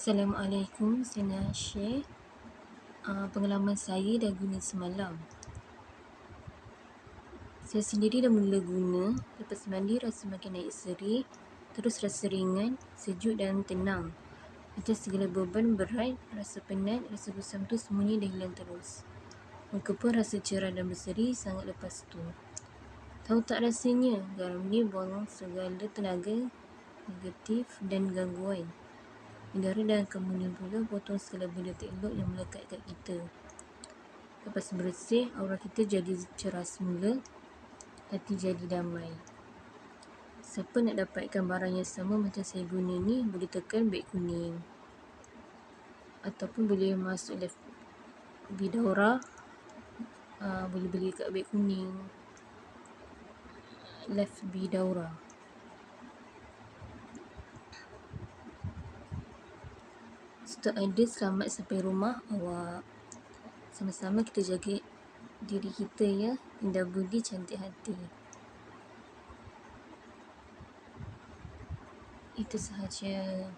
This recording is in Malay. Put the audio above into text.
Assalamualaikum, saya nak share pengalaman saya dah guna semalam. Saya sendiri dah mula guna, lepas mandi rasa makin naik seri, terus rasa ringan, sejuk dan tenang. Macam segala beban berat, rasa penat, rasa gusam tu semuanya dah hilang terus. Muka pun rasa cerah dan berseri sangat lepas tu. Tahu tak rasanya, garam ni buang segala tenaga negatif dan gangguan. Udara dan kemudian pula potong segala benda tak elok yang melekat kat kita. Lepas bersih, aura kita jadi cerah semula, hati jadi damai. Siapa nak dapatkan barang yang sama macam saya guna ni, boleh tekan beg kuning ataupun boleh masuk live Bidaura, boleh beli kat beg kuning, live Bidaura. Stok ada, selamat sampai rumah awak. Sama-sama kita jaga diri kita ya, indah budi cantik hati. Itu sahaja.